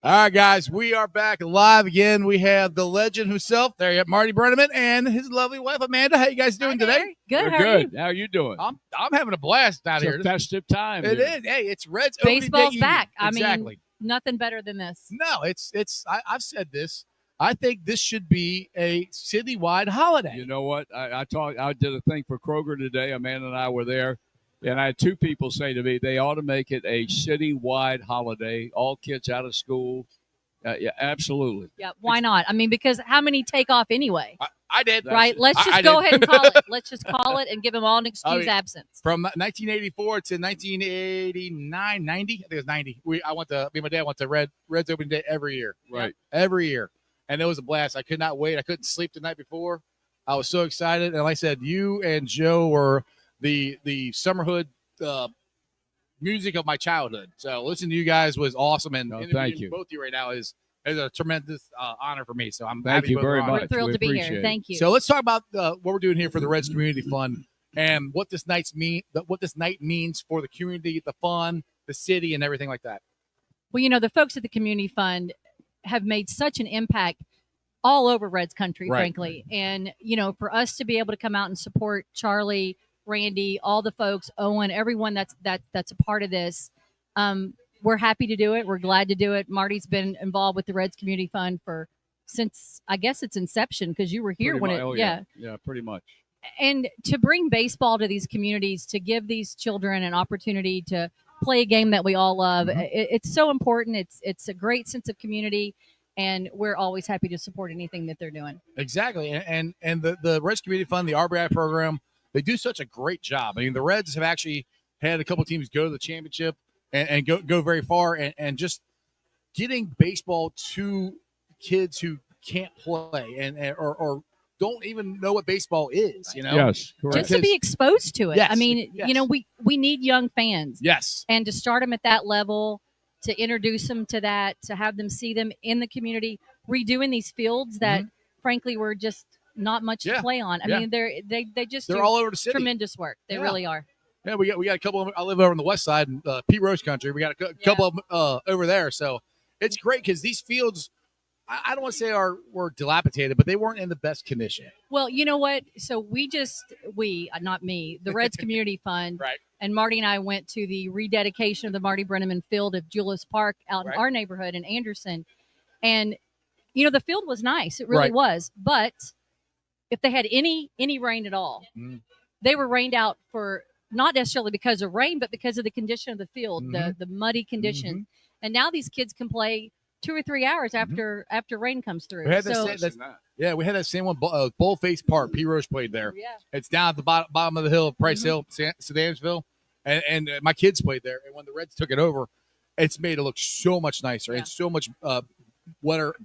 All right, guys, we are back live again. We have the legend himself. There you have Marty Brennaman and his lovely wife, Amanda. How you guys doing today? Good. We're How are good. you? How are you doing? I'm having a blast out It's here. a festive time. It here. is. Hey, it's Reds Baseball's opening day back. Eve. Exactly. I mean, nothing better than this. No, I've said this. I think this should be a citywide holiday. You know what? I did a thing for Kroger today. Amanda and I were there, and I had two people say to me they ought to make it a citywide holiday. All kids out of school. Yeah, absolutely. Yeah, why not? I mean, because how many take off anyway? I did. Right? Let's just I go did. ahead and call it. Let's just call it and give them all an excuse absence. From 1984 to 1989, 90. I think it was 90. Me and my dad went to Reds opening day every year. Right. Every year. And it was a blast. I could not wait. I couldn't sleep the night before. I was so excited. And like I said, you and Joe were the Summerhood music of my childhood. So listening to you guys was awesome. And thank you. Both of you right now is a tremendous honor for me. So I'm Thank happy you very much. We're thrilled to be here. appreciate it. Thank you. So let's talk about what we're doing here for the Reds Community Fund and what this night means for the community, the fun, the city, and everything like that. Well, the folks at the Community Fund have made such an impact all over Reds country, Right. frankly. And, for us to be able to come out and support Charlie, Randy, all the folks, Owen, everyone that's a part of this, we're happy to do it. We're glad to do it. Marty's been involved with the Reds Community Fund since I guess its inception, because you were here Pretty when much. it, Oh, yeah. Yeah, pretty much. And to bring baseball to these communities, to give these children an opportunity to play a game that we all love, it's so important. It's a great sense of community, and we're always happy to support anything that they're doing. Exactly. And the Reds Community Fund, the RBI program, they do such a great job. I mean, the Reds have actually had a couple teams go to the championship and go very far, and just getting baseball to kids who can't play or don't even know what baseball is, Yes, correct. Just to be exposed to it. Yes, I mean, yes. we need young fans. Yes. And to start them at that level, to introduce them to that, to have them see them in the community, redoing these fields that, frankly, were just not much to play on. I mean, they just They're do all over the city. tremendous work. They really are. Yeah, we got a couple of them. I live over on the west side in Pete Rose country. We got a couple of them over there. So it's great because these fields, I don't want to say were dilapidated, but they weren't in the best condition. Well, you know what? So not me, the Reds Community Fund, Right. and Marty and I went to the rededication of the Marty Brennaman Field at Julius Park out in our neighborhood in Anderson. And, the field was nice. It really was. But if they had any rain at all, they were rained out for not necessarily because of rain, but because of the condition of the field, the muddy condition. And now these kids can play 2 or 3 hours after rain comes through. We had we had that same one, Bullface Park. P. Roche played there. Yeah. It's down at the bottom of the hill, Price Hill, Sedansville. And my kids played there. And when the Reds took it over, it's made it look so much nicer and so much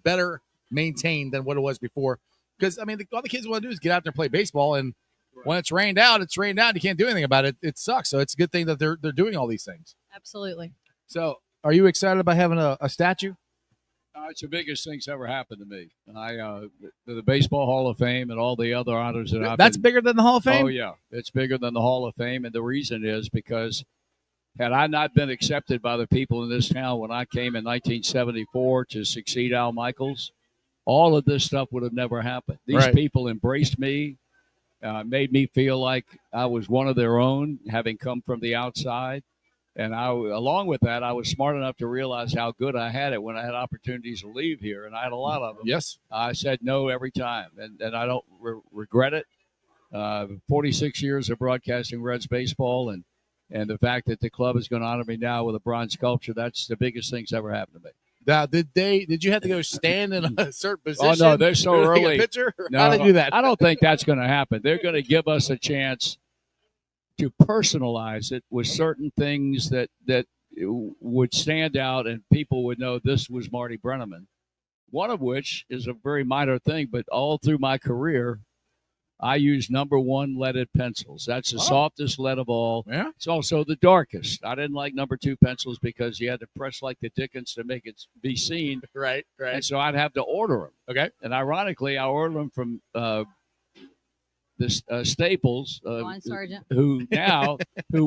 better maintained than what it was before. Because, I mean, all the kids want to do is get out there and play baseball. And when it's rained out, it's rained out. You can't do anything about it. It sucks. So it's a good thing that they're doing all these things. Absolutely. So are you excited about having a statue? It's the biggest thing's ever happened to me. The Baseball Hall of Fame and all the other honors that That's bigger than the Hall of Fame? Oh, yeah. It's bigger than the Hall of Fame. And the reason is because had I not been accepted by the people in this town when I came in 1974 to succeed Al Michaels, all of this stuff would have never happened. These people embraced me, made me feel like I was one of their own, having come from the outside. And along with that, I was smart enough to realize how good I had it when I had opportunities to leave here, and I had a lot of them. Yes. I said no every time, and I don't regret it. 46 years of broadcasting Reds baseball, and the fact that the club is going to honor me now with a bronze sculpture, that's the biggest thing that's ever happened to me. Now, did you have to go stand in a certain position? Oh, no, they're so early. A picture? No, How do they do that? I don't think that's going to happen. They're going to give us a chance to personalize it with certain things that would stand out and people would know this was Marty Brennaman. One of which is a very minor thing, but all through my career, I use number 1 leaded pencils. That's the softest lead of all. Yeah. It's also the darkest. I didn't like number 2 pencils because you had to press like the Dickens to make it be seen. Right. And so I'd have to order them. Okay. And ironically, I ordered them from the this Staples, Ron Sargent. who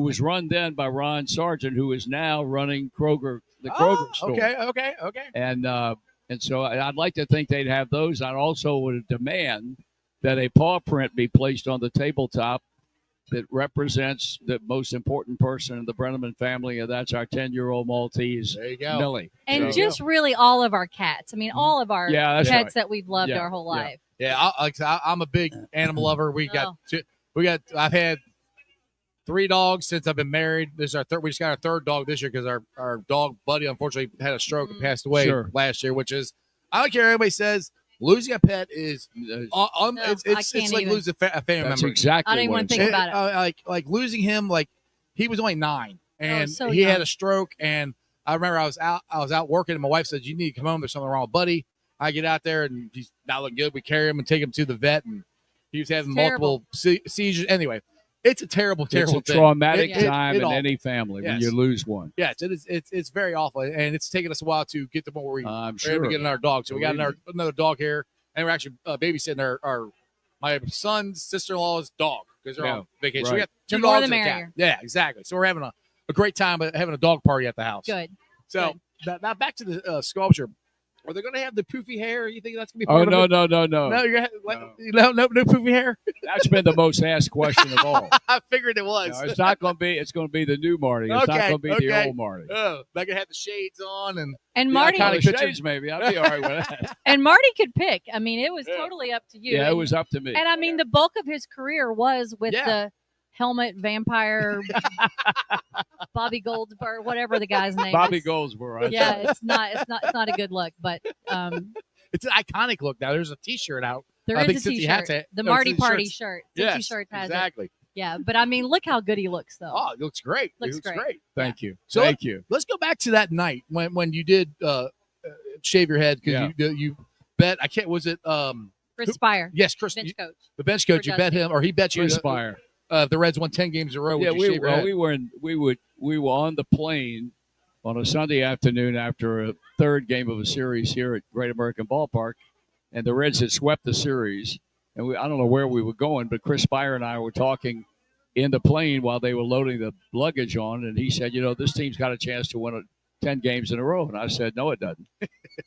was run then by Ron Sargent, who is now running the Kroger store. Okay. And so I'd like to think they'd have those. I also would demand that a paw print be placed on the tabletop that represents the most important person in the Brennaman family, and that's our 10-year-old Maltese, there you go. Millie. And just really all of our cats. I mean, all of our pets right. that we've loved our whole life. Yeah, I'm a big animal lover. I've had 3 dogs since I've been married. This is our third. We just got our 3rd dog this year because our dog Buddy unfortunately had a stroke and passed away last year. Which is, I don't care what anybody says, losing a pet is it's like losing a family member. That's exactly. I don't even want to think about it. Like losing him. Like he was only 9 and he young. had a stroke. And I remember I was out working and my wife said, "You need to come home. There's something wrong with Buddy." I get out there and he's not looking good. We carry him and take him to the vet, and he was having multiple seizures. Anyway, it's a terrible thing. It's a traumatic time in any family when you lose one. Yes, it's very awful, and it's taken us a while to get to where we're able to get another dog. So we got another dog here, and we're actually babysitting my son's sister-in-law's dog because they're on vacation. Right. So we got 2 the more dogs the and a cat. merrier. Yeah, exactly. So we're having a great time having a dog party at the house. Good. So now back to the sculpture. Are they going to have the poofy hair? You think that's going to be part of it? No. No, you're no poofy hair. That's been the most asked question of all. I figured it was. No, it's not going to be. It's going to be the new Marty. It's not going to be the old Marty. Oh, they can have the shades on and Marty kind of shades maybe. I'd be all right with that. And Marty could pick. I mean, it was totally up to you. Yeah, it was up to me. And I mean, the bulk of his career was with the helmet vampire, Bobby Goldsboro, whatever the guy's name. Bobby Goldsboro. Yeah, it's not a good look, but it's an iconic look. Now there's a T-shirt out. There is a T-shirt. The Marty Party shirt. Yes, T-shirt has exactly. It. Yeah, but I mean, look how good he looks, though. Oh, it looks great. Looks great. Thank you. So Thank you. Let's go back to that night when you did shave your head because you bet. I can't. Was it Chris Spire? Yes, Chris. Bench coach. The bench coach. You bet him, or he bet you. Chris Spire. The Reds won 10 games in a row. Yeah, we were on the plane on a Sunday afternoon after a 3rd game of a series here at Great American Ballpark, and the Reds had swept the series. And I don't know where we were going, but Chris Spire and I were talking in the plane while they were loading the luggage on, and he said, this team's got a chance to win 10 games in a row. And I said, no, it doesn't.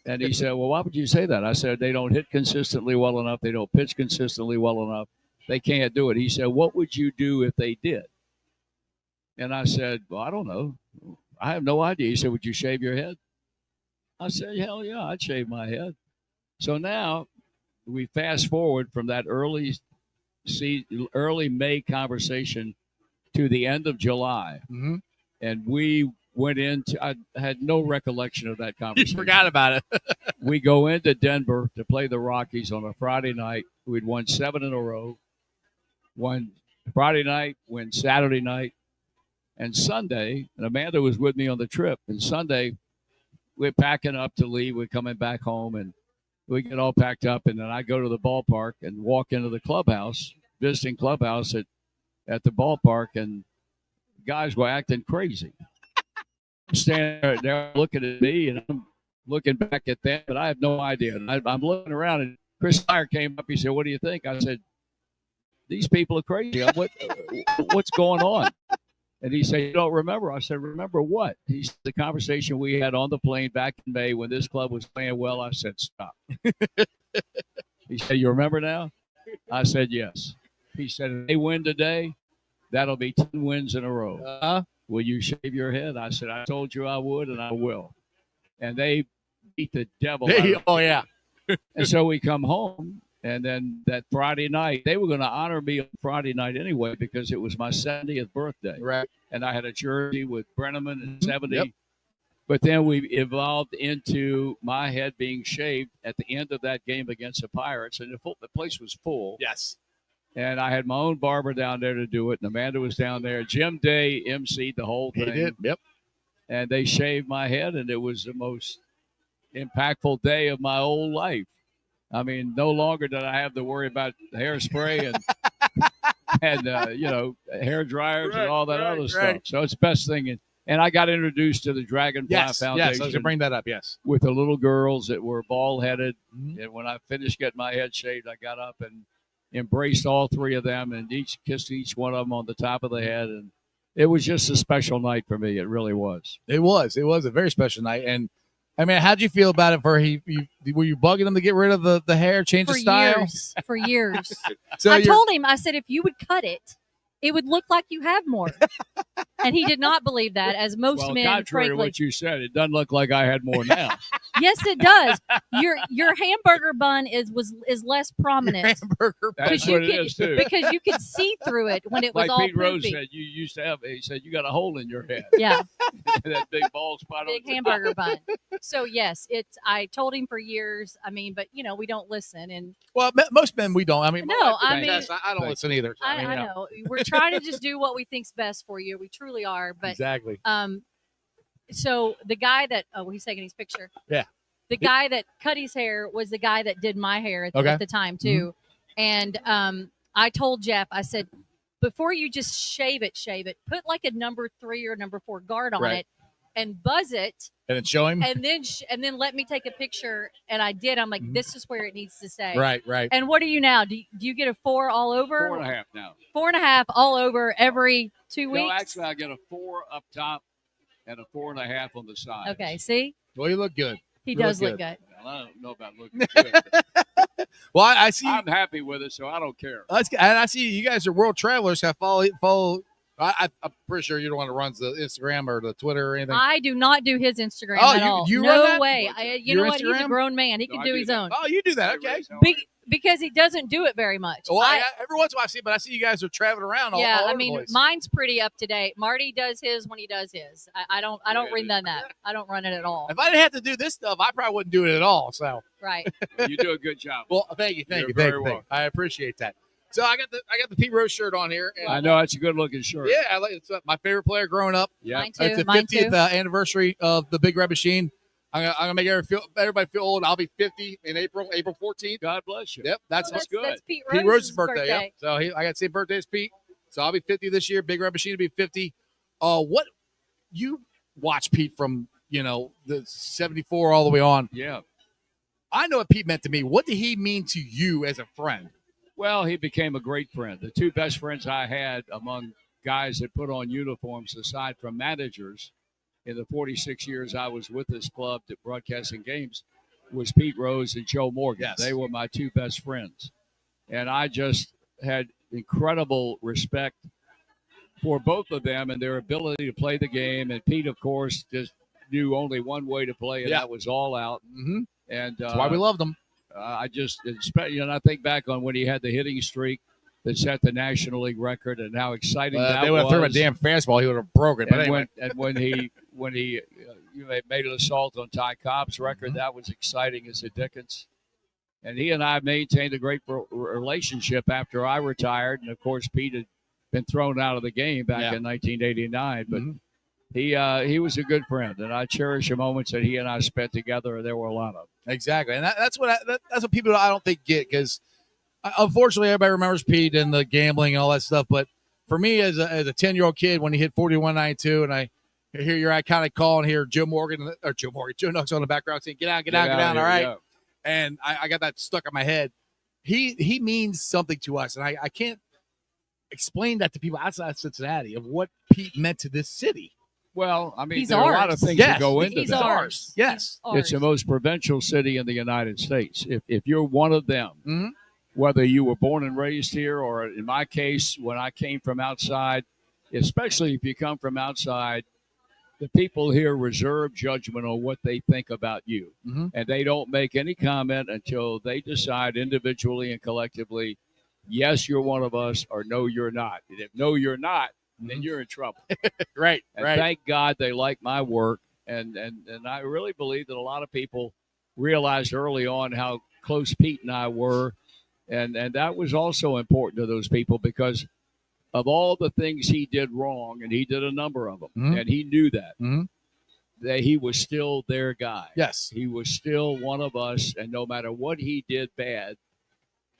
And he said, well, why would you say that? I said, they don't hit consistently well enough. They don't pitch consistently well enough. They can't do it. He said, what would you do if they did? And I said, well, I don't know. I have no idea. He said, would you shave your head? I said, hell yeah, I'd shave my head. So now we fast forward from that early May conversation to the end of July. Mm-hmm. And we went into, I had no recollection of that conversation. You forgot about it. We go into Denver to play the Rockies on a Friday night. We'd won 7 in a row. Won Friday night, win Saturday night, and Sunday. And Amanda was with me on the trip. And Sunday, we're packing up to leave. We're coming back home, and we get all packed up. And then I go to the ballpark and walk into the clubhouse, visiting clubhouse at the ballpark, and guys were acting crazy. I'm standing there looking at me, and I'm looking back at them, but I have no idea. I'm looking around, and Chris Spire came up. He said, what do you think? I said, these people are crazy. What's going on? And he said, you don't remember? I said, remember what? He said, the conversation we had on the plane back in May when this club was playing well. I said, stop. He said, you remember now? I said, yes. He said, if they win today, that'll be 10 wins in a row. Will you shave your head? I said, I told you I would, and I will. And they beat the devil out of me. Oh, yeah. And so we come home. And then that Friday night, they were going to honor me on Friday night anyway because it was my 70th birthday. Right. And I had a jersey with Brennaman in 70. Yep. But then we evolved into my head being shaved at the end of that game against the Pirates. And the place was full. Yes. And I had my own barber down there to do it. And Amanda was down there. Jim Day emceed the whole thing. He did. Yep. And they shaved my head. And it was the most impactful day of my whole life. I mean, no longer did I have to worry about hairspray and hair dryers and all that other stuff. So it's the best thing. And I got introduced to the Dragonfly Foundation. Yes, I was going to bring that up, yes. With the little girls that were bald-headed. Mm-hmm. And when I finished getting my head shaved, I got up and embraced all three of them and each kissed each one of them on the top of the head. And it was just a special night for me. It really was. It was a very special night. And I mean, how'd you feel about it? Were you bugging him to get rid of the hair, change the style? For years. So I told him, I said, if you would cut it, it would look like you have more. And he did not believe that, as most men, contrary frankly. to what you said, it doesn't look like I had more now. Yes, it does. Your hamburger bun is less prominent. Hamburger. That's what it is too. Because you could see through it when it was like all Pete Rose poofy. said, you used to have. He said you got a hole in your head. Yeah, That big bald spot. big on hamburger bun. So yes, I told him for years. I mean, but we don't listen. And Well, most men we don't. I mean, No, my I wife mean- does. I don't listen either. So, I know we're trying to just do what we think's best for you. We truly are. But Exactly. so the guy that he's taking his picture. Yeah. The guy that cut his hair was the guy that did my hair at the time too. And I told Jeff, I said, before you just shave it, put like a number 3 or number 4 guard on Right. it and buzz it, And then show him. and then let me take a picture. And I did. I'm like, this is where it needs to stay. Right. And what are you now? Do you get a 4 all over? 4.5 now. 4.5 all over every 2 weeks? No, actually, I get a 4 up top and a 4.5 on the side. Okay, see? Well, you look good. He You does look look good. Well, I don't know about looking good. Well, I see. I'm happy with it, so I don't care. And I see you guys are world travelers. I follow. I'm pretty sure you're the one that runs the Instagram or the Twitter or anything. I do not do his Instagram Oh, at you- all. you no run that? way. You know Your what? He's a Instagram? grown man. He No, can I do do his that. own. Oh, you do that? Okay. Because he doesn't do it very much. Well, every once in a while I see, but I see you guys are traveling around. Yeah, all I over mean, the place. mine's pretty up to date. Marty does his when he does his. I don't run that. I don't run it at all. If I didn't have to do this stuff, I probably wouldn't do it at all. So, Right. You do a good job. well, thank you. You're Thank very you. welcome. I appreciate that. So I got the Pete Rose shirt on here. And, I know that's a good looking shirt. Yeah, I like it's my favorite player growing up. Yeah. Mine too. It's the Mine 50th too. Anniversary of the Big Red Machine. I'm gonna make everybody feel old. I'll be 50 in April 14th. God bless you. Yep, that's That's good. That's Pete Pete Rose's Rose's birthday. Yep. So I got the same birthday as Pete. So I'll be 50 this year. Big Red Machine will be 50. What you watch Pete from the 74 all the way on? Yeah. I know what Pete meant to me. What did he mean to you as a friend? Well, he became a great friend. The two best friends I had among guys that put on uniforms, aside from managers, in the 46 years I was with this club at broadcasting games, was Pete Rose and Joe Morgan. Yes. They were my two best friends. And I just had incredible respect for both of them and their ability to play the game. And Pete, of course, just knew only one way to play, and Yeah. that was all out. Mm-hmm. And That's why we loved him. I just, and I think back on when he had the hitting streak that set the National League record, and how exciting that they would have was. thrown a damn fastball. He would have broken. But anyway, when he made an assault on Ty Cobb's record, that was exciting as a Dickens. And he and I maintained a great relationship after I retired. And of course, Pete had been thrown out of the game back in 1989, but he was a good friend, and I cherish the moments that he and I spent together. There were a lot of. Exactly, and that's what people I don't think get, because unfortunately everybody remembers Pete and the gambling and all that stuff. But for me, as a 10-year-old kid, when he hit 41.92, and I hear your iconic call and hear Joe Knox on the background saying, "Get down, all right." Yeah. And I got that stuck in my head. He means something to us, and I can't explain that to people outside Cincinnati of what Pete meant to this city. Well, I mean, He's there are a lot of ours. things Yes, that go into He's that. ours. Yes. He's It's the ours. most provincial city in the United States. If you're one of them, Mhm. whether you were born and raised here, or in my case, when I came from outside, especially if you come from outside, the people here reserve judgment on what they think about you. Mhm. And they don't make any comment until they decide individually and collectively, yes, you're one of us, or no, you're not. And if no, you're not, then you're in trouble. Right. And Right. thank God they like my work. And I really believe that a lot of people realized early on how close Pete and I were. And that was also important to those people, because of all the things he did wrong, and he did a number of them, Mhm. and he knew that, Mhm. that he was still their guy. Yes. He was still one of us, and no matter what he did bad,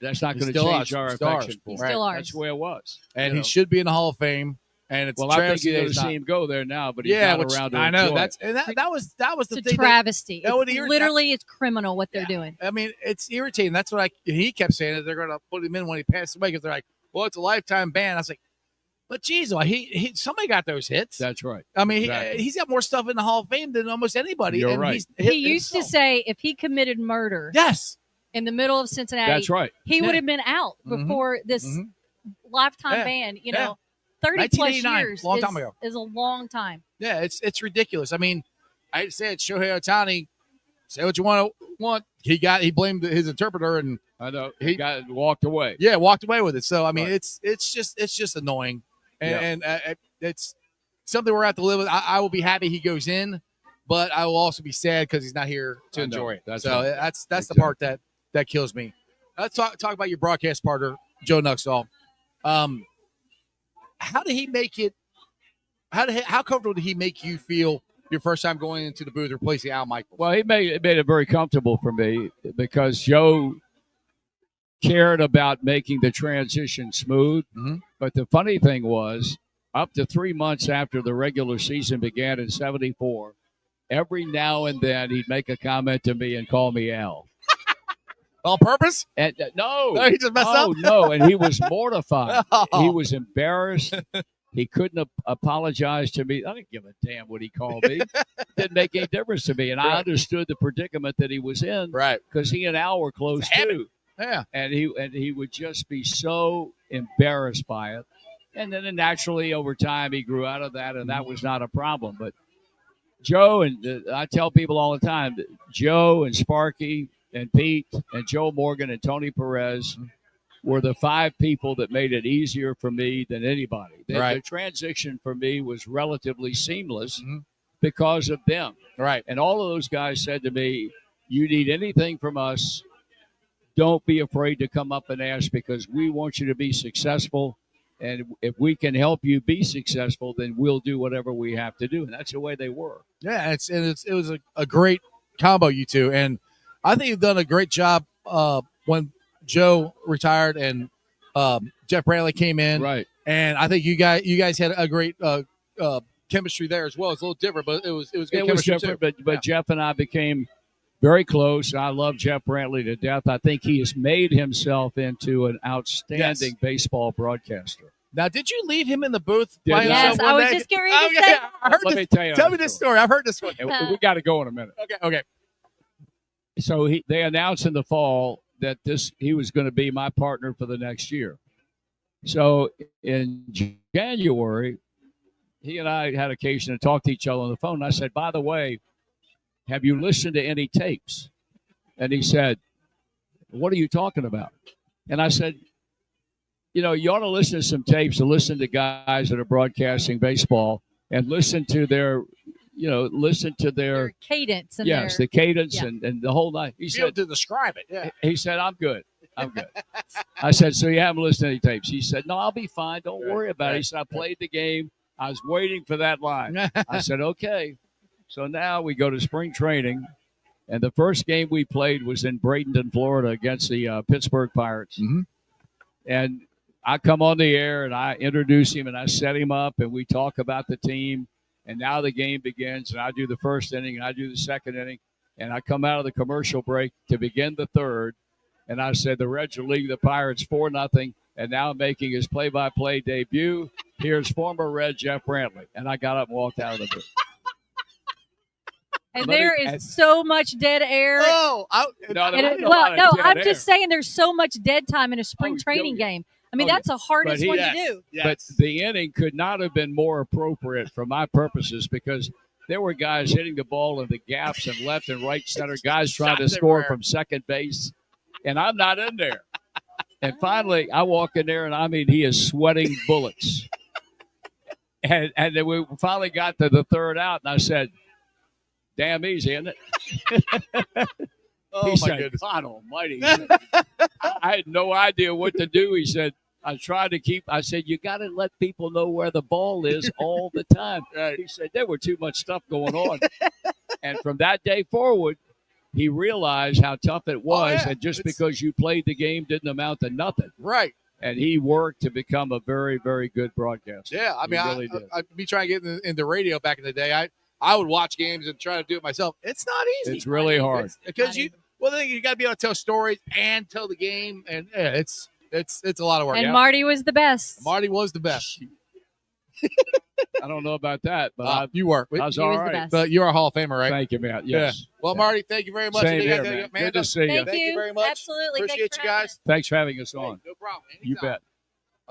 that's not He's going to still change us. our He's still ours. affection for He's him. still ours. That's the way it was. And you he know. should be in the Hall of Fame. And it's Well, a I think travesty you're that going he's to not. see him go there now, but he's not which around to I know enjoy that it. was the It's thing. a travesty. that would It's irritate- literally, it's criminal what they're doing. I mean, it's irritating. That's what he kept saying that they're going to put him in when he passed away because they're like, well, it's a lifetime ban. I was like, but geez, he somebody got those hits. That's right. I mean, Exactly. he's got more stuff in the Hall of Fame than almost anybody. You're and right. He used to say if he committed murder yes, in the middle of Cincinnati, That's right. he would have been out before this lifetime Yeah. ban. You Yeah. know, 30 plus 1989, years long time ago. is a long time. yeah, it's ridiculous. I mean, I hate to say it, Shohei Ohtani, say what you want. He blamed his interpreter and I know. He got walked away. walked away with it. So I mean, Right. it's just annoying, and it's something we're going to have to live with. I will be happy he goes in, but I will also be sad because he's not here to I know. enjoy it. That's so right. that's the Exactly. part that kills me. Let's talk about your broadcast partner, Joe Nuxall. How did he make it? How comfortable did he make you feel your first time going into the booth replacing Al Michaels? Well, he made it very comfortable for me because Joe cared about making the transition smooth. Mm-hmm. But the funny thing was, up to 3 months after the regular season began in '74, every now and then he'd make a comment to me and call me Al. On purpose? And no, No, he just messed up? no, and he was mortified. Oh. He was embarrassed. He couldn't apologize to me. I didn't give a damn what he called me. Didn't make any difference to me. And I Right. understood the predicament that he was in Right. because he and Al were close It's a habit. too. Yeah. And he would just be so embarrassed by it. And then naturally over time he grew out of that, and that was not a problem. But Joe, and I tell people all the time, that Joe and Sparky and Pete and Joe Morgan and Tony Perez were the 5 people that made it easier for me than anybody. Right. The transition for me was relatively seamless Mhm. because of them. Right. And all of those guys said to me, you need anything from us, don't be afraid to come up and ask because we want you to be successful. And if we can help you be successful, then we'll do whatever we have to do. And that's the way they were. Yeah, it was a great combo, you two, and I think you've done a great job when Joe retired and Jeff Brantley came in, Right. and I think you guys had a great chemistry there as well. It's a little different, but it was good It was chemistry different, too. but Jeff and I became very close. I love Jeff Brantley to death. I think he has made himself into an outstanding baseball broadcaster. Now, did you leave him in the booth Did by I? himself Yes, one I was day? just getting ready to Okay, say. I heard Let this. me tell you. Tell that me this story. I've heard this one. And we got to go in a minute. Okay. So they announced in the fall that he was going to be my partner for the next year. So in January, he and I had occasion to talk to each other on the phone. And I said, by the way, have you listened to any tapes? And he said, what are you talking about? And I said, you ought to listen to some tapes and listen to guys that are broadcasting baseball and listen to their Their cadence and yes, their, the cadence yeah. and the whole night. He You said, had to describe it. Yeah. he said, I'm good. I said, so you haven't listened to any tapes? He said, no, I'll be fine. Don't worry about it. He said, I played the game. I was waiting for that line. I said, okay. So now we go to spring training, and the first game we played was in Bradenton, Florida against the Pittsburgh Pirates. Mhm. And I come on the air, and I introduce him, and I set him up, and we talk about the team. And now the game begins, and I do the first inning, and I do the second inning, and I come out of the commercial break to begin the third, and I said, the Reds are leading the Pirates 4-0, and now making his play-by-play debut, here's former Red Jeff Brantley. And I got up and walked out of the booth. and Let me- there is so much dead air. Oh, No, there And wasn't a lot of dead I'm air. just saying there's so much dead time in a spring Oh, training yeah. game. I mean, Oh, that's the hardest But one yes, to do. yes. But the inning could not have been more appropriate for my purposes because there were guys hitting the ball in the gaps and left and right center, guys trying to Shots score everywhere. from second base, and I'm not in there. And finally, I walk in there, and I mean, he is sweating bullets. And then we finally got to the third out, and I said, damn easy, isn't it? Oh, He my said, goodness. God almighty. He said, I had no idea what to do. He said, I said, you got to let people know where the ball is all the time. Right. He said, there were too much stuff going on. And from that day forward, he realized how tough it was. yeah. And just It's- because you played the game didn't amount to nothing. Right. and he worked to become a very, very good broadcaster. Yeah, I mean, He really did. I'd be trying to get in the radio back in the day. I would watch games and try to do it myself. It's not easy. It's really hard because you got to be able to tell stories and tell the game, and yeah, it's a lot of work. And Marty was the best. Marty was the best. I don't know about that, but you were. I was He all was the right. best. But you're a Hall of Famer, right? Thank you, Matt. Yes. Yeah. Well, Marty, thank you very much. Same And here, you man. Amanda, Good to see you. Thank Thank you very much. Absolutely. Appreciate Thanks you for having guys. us. Thanks for having us on. Hey, no problem. You Anytime. bet.